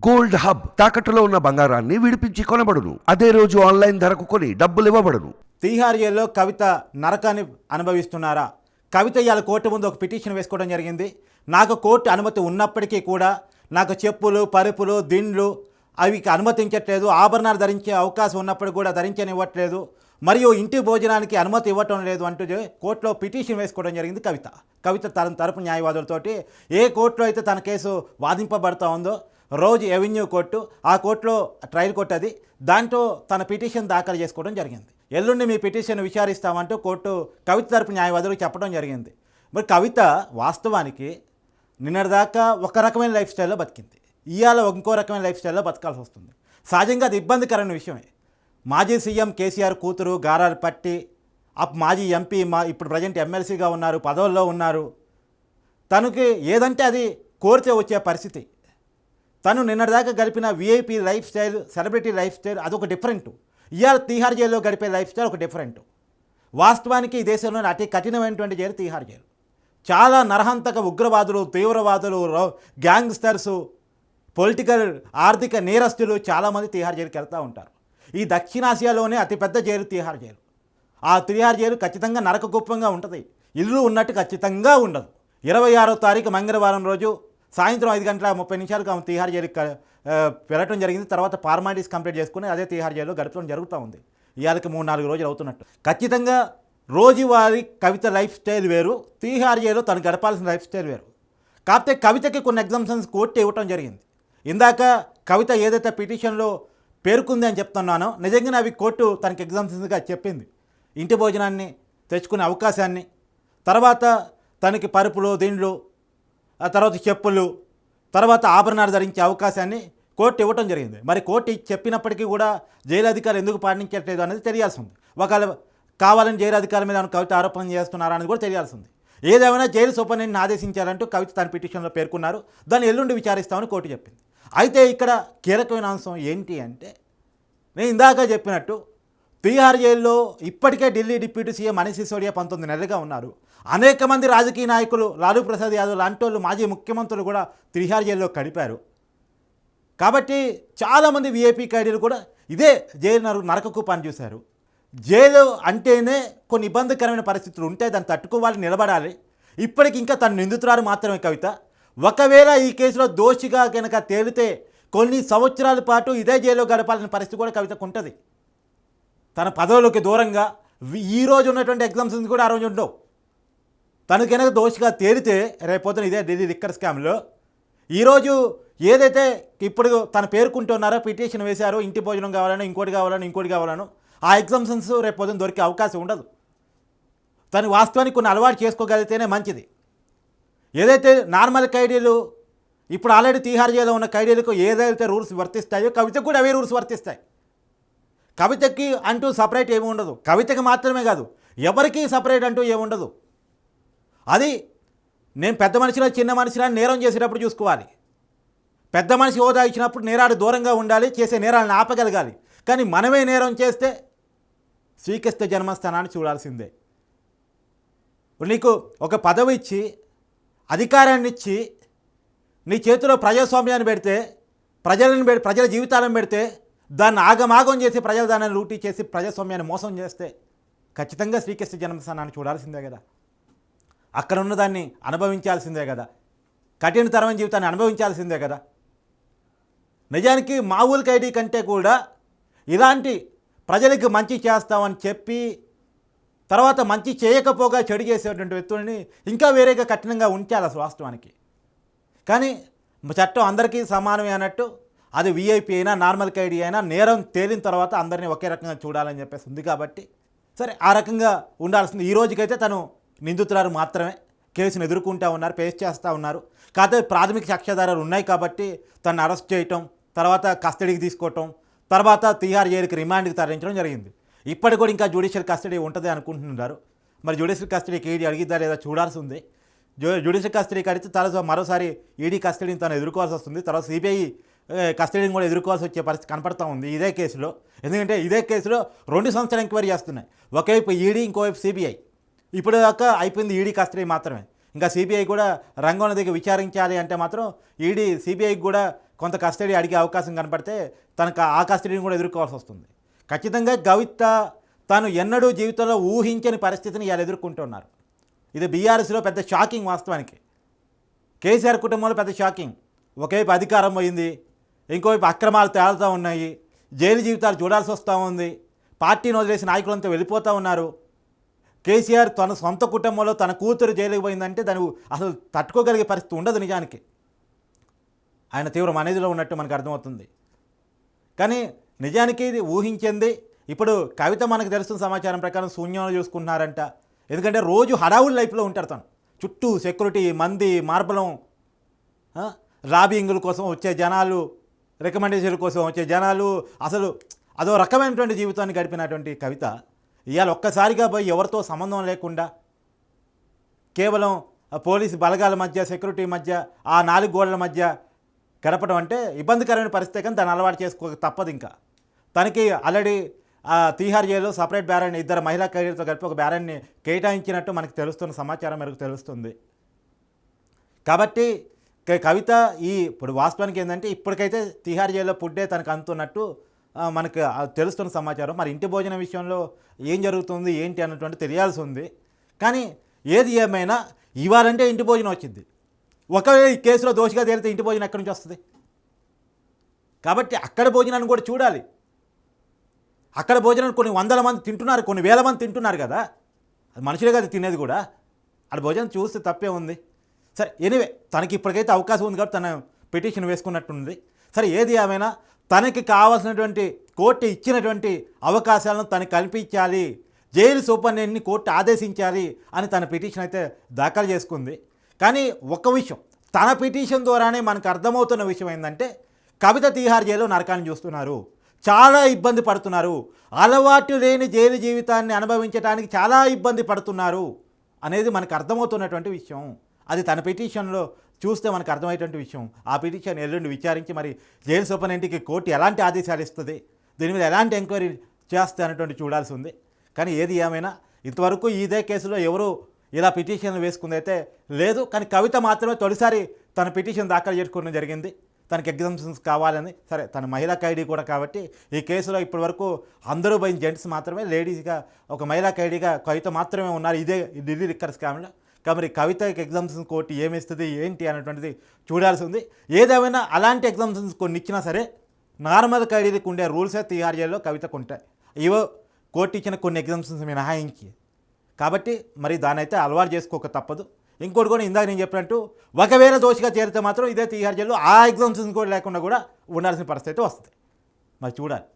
Gold hub తాకట్టులో ఉన్న బంగారాన్ని విడిపించి కొనబడును. అదే రోజు ఆన్లైన్ ధరకు కొని డబ్బులు ఇవ్వబడును. తీహార్ జైల్లో కవిత నరకాన్ని అనుభవిస్తున్నారా? కవిత ఇవాళ కోర్టు ముందు ఒక పిటిషన్ వేసుకోవడం జరిగింది. నాకు కోర్టు అనుమతి ఉన్నప్పటికీ కూడా నాకు చెప్పులు, పరుపులు, దిండ్లు అవి అనుమతించట్లేదు, ఆభరణాలు ధరించే అవకాశం ఉన్నప్పుడు కూడా ధరించనివ్వట్లేదు, మరియు ఇంటి భోజనానికి అనుమతి ఇవ్వటం లేదు అంటూ కోర్టులో పిటిషన్ వేసుకోవడం జరిగింది. కవిత తన తరపు న్యాయవాదులతోటి ఏ కోర్టులో అయితే తన కేసు వాదింపబడుతూ ఉందో రోజు ఎవెన్యూ కోర్టు, ఆ కోర్టులో ట్రయల్ కోర్టు అది, దాంట్లో తన పిటిషన్ దాఖలు చేసుకోవడం జరిగింది. ఎల్లుండి మీ పిటిషన్ విచారిస్తామంటూ కోర్టు కవిత తరపు న్యాయవాదులకు చెప్పడం జరిగింది. మరి కవిత వాస్తవానికి నిన్నటిదాకా ఒక రకమైన లైఫ్ స్టైల్లో బతికింది, ఇవాళ ఇంకో రకమైన లైఫ్ స్టైల్లో బతకాల్సి వస్తుంది. సహజంగా అది ఇబ్బందికరమైన విషయమే. మాజీ సీఎం కేసీఆర్ కూతురు గారాలు పట్టి మాజీ ఎంపీ ఇప్పుడు ప్రజెంట్ ఎమ్మెల్సీగా ఉన్నారు, పదవుల్లో ఉన్నారు. తనకి ఏదంటే అది కోరితే వచ్చే పరిస్థితి. తను నిన్నటిదాకా గడిపిన VIP life style, celebrity life style అదొక డిఫరెంట్. ఇవాళ తీహార్ జైల్లో గడిపే లైఫ్ స్టైల్ ఒక డిఫరెంట్. వాస్తవానికి ఈ దేశంలోని అతి కఠినమైనటువంటి జైలు తీహార్ జైలు. చాలా నరహంతక ఉగ్రవాదులు, తీవ్రవాదులు, గ్యాంగ్స్టర్సు, పొలిటికల్ ఆర్థిక నేరస్తులు చాలామంది తీహార్ జైలుకి వెళ్తూ ఉంటారు. ఈ దక్షిణాసియాలోనే అతిపెద్ద జైలు తీహార్ జైలు. ఆ తీహార్ జైలు ఖచ్చితంగా నరకగుప్పంగా ఉంటుంది, ఇల్లు ఉన్నట్టు ఖచ్చితంగా ఉండదు. 26వ తారీఖు మంగళవారం రోజు సాయంత్రం 5:30 ఆమె తీహార్ జైలుకి వెళ్ళటం జరిగింది. తర్వాత ఫార్మాలిటీస్ కంప్లీట్ చేసుకుని అదే తీహార్ జైల్లో గడపడం జరుగుతూ ఉంది. ఇవాళకి 3-4 రోజులు అవుతున్నట్టు. ఖచ్చితంగా రోజువారీ కవిత లైఫ్ స్టైల్ వేరు, తీహార్ జైల్లో తను గడపాల్సిన లైఫ్ స్టైల్ వేరు. కాకపోతే కవితకి కొన్ని ఎగ్జామ్షన్స్ కోర్టు ఇవ్వటం జరిగింది. ఇందాక కవిత ఏదైతే పిటిషన్లో పేర్కొంది అని చెప్తున్నానో నిజంగానే అవి కోర్టు తనకి ఎగ్జామ్షన్స్గా చెప్పింది. ఇంటి భోజనాన్ని తెచ్చుకునే అవకాశాన్ని, తర్వాత తనకి పరుపులు, దిండ్లు, ఆ తర్వాత చెప్పులు, తర్వాత ఆభరణాలు ధరించే అవకాశాన్ని కోర్టు ఇవ్వటం జరిగింది. మరి కోర్టు చెప్పినప్పటికీ కూడా జైలు అధికారులు ఎందుకు పాటించట్లేదు అనేది తెలియాల్సి ఉంది. ఒకవేళ కావాలని జైలు అధికారుల మీద కవిత ఆరోపణ చేస్తున్నారా అనేది కూడా తెలియాల్సి ఉంది. ఏదేమైనా జైలు సూపరింటెండెంట్ని ఆదేశించారంటూ కవిత తన పిటిషన్లో పేర్కొన్నారు. దాన్ని ఎల్లుండి విచారిస్తామని కోర్టు చెప్పింది. అయితే ఇక్కడ కీలకమైన అంశం ఏంటి అంటే, నేను ఇందాక చెప్పినట్టు తీహార్ జైల్లో ఇప్పటికే ఢిల్లీ డిప్యూటీ సీఎం మనీష్ సిసోడియా 19 నెలలుగా ఉన్నారు. అనేక మంది రాజకీయ నాయకులు, లాలూ ప్రసాద్ యాదవ్ లాంటి వాళ్ళు, మాజీ ముఖ్యమంత్రులు కూడా తీహార్ జైల్లో గడిపారు. కాబట్టి చాలామంది వీఐపీ ఖైదీలు కూడా ఇదే జైలు నరకకు పనిచేశారు. జైలు అంటేనే కొన్ని ఇబ్బందికరమైన పరిస్థితులు ఉంటాయి, దాన్ని తట్టుకోవాలి, నిలబడాలి. ఇప్పటికి ఇంకా తను నిందితురాలు మాత్రమే కవిత. ఒకవేళ ఈ కేసులో దోషిగా కనుక తేలితే కొన్ని సంవత్సరాల పాటు ఇదే జైల్లో గడపాల్సిన పరిస్థితి కూడా కవితకు ఉంటుంది. తన పదవులకి దూరంగా ఈ రోజు ఉన్నటువంటి ఎగ్జామ్షన్స్ కూడా ఆ రోజు ఉండవు. తను కనుక దోషిగా తేలితే రేపొద్దున ఇదే ఢిల్లీ లిక్కర్ స్కామ్లో ఈరోజు ఏదైతే ఇప్పుడు తను పేర్కొంటున్నారో, పిటిషన్ వేశారో, ఇంటి భోజనం కావాలని, ఇంకోటి కావాలను, ఆ ఎగ్జామ్షన్స్ రేపొద్దున దొరికే అవకాశం ఉండదు. తను వాస్తవానికి కొన్ని అలవాటు చేసుకోగలిగితేనే మంచిది. ఏదైతే నార్మల్ ఖైదీలు ఇప్పుడు ఆల్రెడీ తీహార్ జైల్లో ఉన్న ఖైదీలకు ఏదైతే రూల్స్ వర్తిస్తాయో కవితకు కూడా అవే రూల్స్ వర్తిస్తాయి. కవితకి అంటూ సపరేట్ ఏమి ఉండదు. కవితకి మాత్రమే కాదు, ఎవరికి సపరేట్ అంటూ ఏముండదు. అది నేను పెద్ద మనిషిలో చిన్న మనిషిలో నేరం చేసేటప్పుడు చూసుకోవాలి. పెద్ద మనిషి హోదా ఇచ్చినప్పుడు నేరాడు దూరంగా ఉండాలి, చేసే నేరాలను ఆపగలగాలి. కానీ మనమే నేరం చేస్తే శ్రీకృష్ణ జన్మస్థానాన్ని చూడాల్సిందే. నీకు ఒక పదవి ఇచ్చి, అధికారాన్ని ఇచ్చి, నీ చేతిలో ప్రజాస్వామ్యాన్ని పెడితే, ప్రజల జీవితాలను పెడితే, దాన్ని ఆగమాగం చేసి ప్రజల దాన్ని లూటీ చేసి ప్రజాస్వామ్యాన్ని మోసం చేస్తే ఖచ్చితంగా శ్రీకృష్ణ జన్మస్థానాన్ని చూడాల్సిందే కదా. అక్కడ ఉన్నదాన్ని అనుభవించాల్సిందే కదా. కఠినతరమైన జీవితాన్ని అనుభవించాల్సిందే కదా. నిజానికి మామూలు ఖైదీ కంటే కూడా ఇలాంటి ప్రజలకు మంచి చేస్తామని చెప్పి తర్వాత మంచి చేయకపోగా చెడు చేసేటువంటి వ్యక్తుల్ని ఇంకా వేరేగా కఠినంగా ఉంచాలి అసలు వాస్తవానికి. కానీ చట్టం అందరికీ సమానమే అన్నట్టు, అది వీఐపీ అయినా నార్మల్ ఖైదీ అయినా నేరం తేలిన తర్వాత అందరినీ ఒకే రకంగా చూడాలని చెప్పేసి ఉంది. కాబట్టి సరే, ఆ రకంగా ఉండాల్సింది. ఈ రోజుకైతే తను నిందితురాలు మాత్రమే, కేసును ఎదుర్కొంటూ ఉన్నారు, ఫేస్ చేస్తూ ఉన్నారు. కాకపోతే ప్రాథమిక సాక్ష్యాధారాలు ఉన్నాయి కాబట్టి తను అరెస్ట్ చేయటం, తర్వాత కస్టడీకి తీసుకోవటం, తర్వాత తీహార్ జైలుకి రిమాండ్కి తరలించడం జరిగింది. ఇప్పటికి కూడా ఇంకా జ్యుడిషియల్ కస్టడీ ఉంటుంది అనుకుంటున్నారు. మరి జ్యుడిషియల్ కస్టడీకి ఈడీ అడిగిద్దా లేదా చూడాల్సి ఉంది. జ్యుడిషియల్ కస్టడీకి అడిగితే తర్వాత మరోసారి ఈడీ కస్టడీని తను ఎదుర్కోవాల్సి వస్తుంది. తర్వాత సిబిఐ కస్టడీని కూడా ఎదుర్కోవాల్సి వచ్చే పరిస్థితి కనపడుతూ ఉంది ఇదే కేసులో. ఎందుకంటే ఇదే కేసులో 2 సంవత్సరాలు ఎంక్వైరీ చేస్తున్నాయి. ఒకవైపు ఈడీ, ఇంకోవైపు సిబిఐ. ఇప్పుడు దాకా అయిపోయింది ఈడీ కస్టడీ మాత్రమే. ఇంకా సిబిఐ కూడా రంగంలో దిగి విచారించాలి అంటే మాత్రం సిబిఐకి కూడా కొంత కస్టడీ అడిగే అవకాశం కనపడితే తనకు ఆ కస్టడీని కూడా ఎదుర్కోవాల్సి వస్తుంది. ఖచ్చితంగా కవిత తాను ఎన్నడూ జీవితంలో ఊహించని పరిస్థితిని ఇవాళ ఎదుర్కొంటున్నారు. ఇది బీఆర్ఎస్లో పెద్ద షాకింగ్. వాస్తవానికి కేసీఆర్ కుటుంబంలో పెద్ద షాకింగ్. ఒకవైపు అధికారం పోయింది, ఇంకోవైపు అక్రమాలు తేలుతూ ఉన్నాయి, జైలు జీవితాలు చూడాల్సి వస్తూ ఉంది, పార్టీని వదిలేసి నాయకులంతా వెళ్ళిపోతూ ఉన్నారు. కేసీఆర్ తన సొంత కుటుంబంలో తన కూతురు జైలుకి పోయిందంటే దాన్ని అసలు తట్టుకోగలిగే పరిస్థితి ఉండదు. నిజానికి ఆయన తీవ్ర మనీదిలో ఉన్నట్టు మనకు అర్థమవుతుంది. కానీ నిజానికి ఇది ఊహించింది. ఇప్పుడు కవిత మనకు తెలుస్తున్న సమాచారం ప్రకారం శూన్యంలో చూసుకుంటున్నారంట. ఎందుకంటే రోజు హడావుడి లైఫ్లో ఉంటారు. తను చుట్టూ సెక్యూరిటీ, మంది, మార్బలం, లాబింగుల కోసం వచ్చే జనాలు, రికమెండేషన్ల కోసం వచ్చే జనాలు, అసలు అదో రకమైనటువంటి జీవితాన్ని గడిపినటువంటి కవిత ఇవాళ ఒక్కసారిగా పోయి ఎవరితో సంబంధం లేకుండా కేవలం పోలీసు బలగాల మధ్య, సెక్యూరిటీ మధ్య, ఆ 4 గోడల మధ్య గడపడం అంటే ఇబ్బందికరమైన పరిస్థితి. కానీ దాన్ని అలవాటు చేసుకోక తప్పదు. ఇంకా తనకి ఆల్రెడీ తీహార్ జైల్లో సపరేట్ బ్యారన్ని 2 మహిళా ఖైదీలతో కలిపి ఒక బ్యారన్ని కేటాయించినట్టు మనకు తెలుస్తున్న సమాచారం మేరకు తెలుస్తుంది. కాబట్టి కవిత ఇప్పుడు వాస్తవానికి ఏంటంటే ఇప్పటికైతే తీహార్ జైల్లో ఫుడ్డే తనకు అందుతున్నట్టు మనకు తెలుస్తున్న సమాచారం. మరి ఇంటి భోజనం విషయంలో ఏం జరుగుతుంది ఏంటి అన్నటువంటి తెలియాల్సి ఉంది. కానీ ఏది ఏమైనా ఇవ్వాలంటే ఇంటి భోజనం వచ్చింది. ఒకవేళ ఈ కేసులో దోషిగా తేలితే ఇంటి భోజనం ఎక్కడి నుంచి వస్తుంది? కాబట్టి అక్కడ భోజనాన్ని కూడా చూడాలి. అక్కడ భోజనం కొన్ని 100 మంది తింటున్నారు, కొన్ని 1000 మంది తింటున్నారు కదా. అది మనుషులే కదా తినేది కూడా. అక్కడ భోజనం చూస్తే తప్పే ఉంది. సరే, ఎనీవే తనకి ఇప్పటికైతే అవకాశం ఉంది కాబట్టి తన పిటిషన్ వేసుకున్నట్టుంది. సరే, ఏది ఏమైనా తనకి కావాల్సినటువంటి కోర్టు ఇచ్చినటువంటి అవకాశాలను తనకు కల్పించాలి, జైలు సూపరింటెండెంట్ని కోర్టు ఆదేశించాలి అని తన పిటిషన్ అయితే దాఖలు చేసుకుంది. కానీ ఒక్క విషయం, తన పిటిషన్ ద్వారానే మనకు అర్థమవుతున్న విషయం ఏంటంటే కవిత తీహార్ జైల్లో నరకాన్ని చూస్తున్నారు, చాలా ఇబ్బంది పడుతున్నారు, అలవాటు లేని జైలు జీవితాన్ని అనుభవించడానికి చాలా ఇబ్బంది పడుతున్నారు అనేది మనకు అర్థమవుతున్నటువంటి విషయం. అది తన పిటిషన్లో చూస్తే మనకు అర్థమయ్యేటువంటి విషయం. ఆ పిటిషన్ ఎల్లుండి విచారించి మరి జైలు సూపరింటెండెంట్కి కోర్టు ఎలాంటి ఆదేశాలు ఇస్తుంది, దీని మీద ఎలాంటి ఎంక్వైరీ చేస్తే అనేటువంటి చూడాల్సి ఉంది. కానీ ఏది ఏమైనా ఇంతవరకు ఇదే కేసులో ఎవరు ఇలా పిటిషన్లు వేసుకుందైతే లేదు. కానీ కవిత మాత్రమే తొలిసారి తన పిటిషన్ దాఖలు చేసుకోవడం జరిగింది. తనకి ఎగ్జామ్షన్స్ కావాలని. సరే, తన మహిళా ఖైదీ కూడా కాబట్టి ఈ కేసులో ఇప్పటివరకు అందరూ పోయిన జెంట్స్ మాత్రమే, లేడీస్గా ఒక మహిళా ఖైదీగా కవిత మాత్రమే ఉన్నారు ఇదే ఢిల్లీ లిక్కర్ స్కామ్లో. కాబట్టి కవితకి ఎగ్జామ్షన్స్ కోర్టు ఏమిస్తుంది ఏంటి అనేటువంటిది చూడాల్సి ఉంది. ఏదేమైనా అలాంటి ఎగ్జామ్షన్స్ కొన్ని ఇచ్చినా సరే నార్మల్ ఖైదీలకు ఉండే రూల్సే తీహార్ జైల్లో కవితకు ఉంటాయి. ఇవో కోర్టు ఇచ్చిన కొన్ని ఎగ్జామ్షన్స్ మినహాయించి. కాబట్టి మరి దాన్ని అయితే అలవాటు చేసుకోక తప్పదు. ఇంకోటి కూడా ఇందాక నేను చెప్పినట్టు ఒకవేళ దోషిగా చేరితే మాత్రం ఇదే తీహార్ జైల్లో ఆ ఎగ్జామ్షన్స్ కూడా లేకుండా కూడా ఉండాల్సిన పరిస్థితి వస్తుంది. మరి చూడాలి.